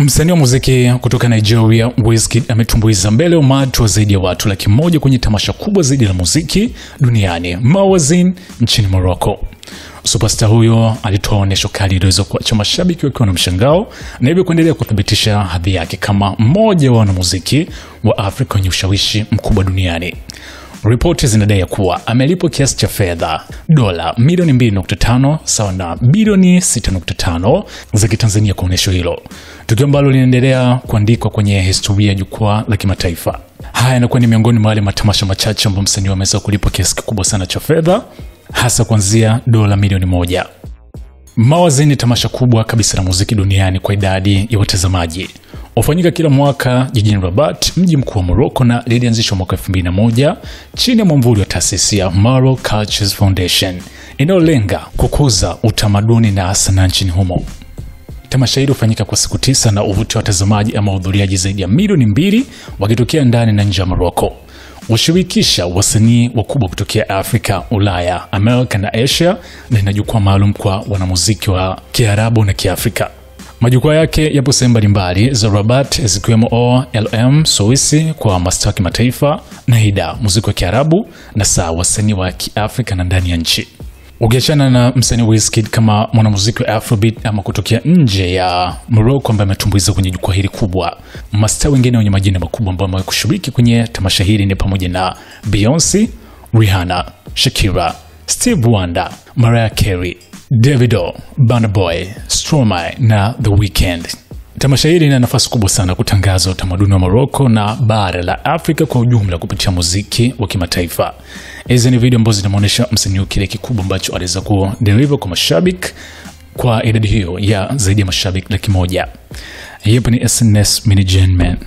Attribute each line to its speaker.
Speaker 1: Msanii wa muziki kutoka Nigeria, Wizkid ametumbuiza mbele umati wa zaidi ya watu 100,000 kwenye tamasha kubwa zaidi la muziki duniani, Mawazin, nchini Morocco. Superstar huyo alitoa onyesho kali lililoweza kuacha mashabiki wakiwa na mshangao na hivyo kuendelea kuthibitisha hadhi yake kama mmoja wa wanamuziki wa Afrika wenye ushawishi mkubwa duniani. Ripoti zinadai kuwa amelipwa kiasi cha fedha dola milioni 2.5 sawa na bilioni 6.5 za Kitanzania kwa onyesho hilo, tukio ambalo linaendelea kuandikwa kwenye historia ya jukwaa la kimataifa. Haya yanakuwa ni miongoni mwa wale matamasha machache ambapo msanii ameweza kulipwa kiasi kikubwa sana cha fedha, hasa kuanzia dola milioni 1. Mawazin ni tamasha kubwa kabisa la muziki duniani kwa idadi ya watazamaji. Hufanyika kila mwaka jijini Rabat, mji mkuu wa Morocco, na lilianzishwa mwaka 2001 chini ya mwamvuli wa taasisi ya Maro Cultures Foundation inayolenga kukuza utamaduni na sanaa nchini humo. Tamasha hili hufanyika kwa siku 9 na huvutia watazamaji ama wahudhuriaji zaidi ya milioni 2 wakitokea ndani na nje ya Morocco. Hushirikisha wasanii wakubwa kutokea Afrika, Ulaya, Amerika na Asia, na ina jukwaa maalum kwa wanamuziki wa Kiarabu na Kiafrika. Majukwaa yake yapo sehemu mbalimbali za Rabat zikiwemo OLM Suisi kwa mastaa wa kimataifa, Naida muziki wa Kiarabu, na saa wasanii wa Kiafrika na ndani ya nchi. Ukiachana na msanii Wizkid kama mwanamuziki wa Afrobeat ama kutokea nje ya Morocco ambaye ametumbuiza kwenye jukwaa hili kubwa, mastaa wengine wenye majina makubwa ambao wamekushiriki kwenye tamasha hili ni pamoja na Beyonce, Rihanna, Shakira, Stevie Wonder, Mariah Carey, Davido, Burna Boy, Stromae na The Weeknd. Tamasha hili lina nafasi kubwa sana kutangaza utamaduni wa Morocco na bara la Afrika kwa ujumla kupitia muziki wa kimataifa. Hizi ni video ambazo zinaonyesha msanii kile kikubwa ambacho aliweza kudeliver kwa mashabiki kwa idadi hiyo ya zaidi ya mashabiki 100,000. Hapa ni SNS Mini Gen Man.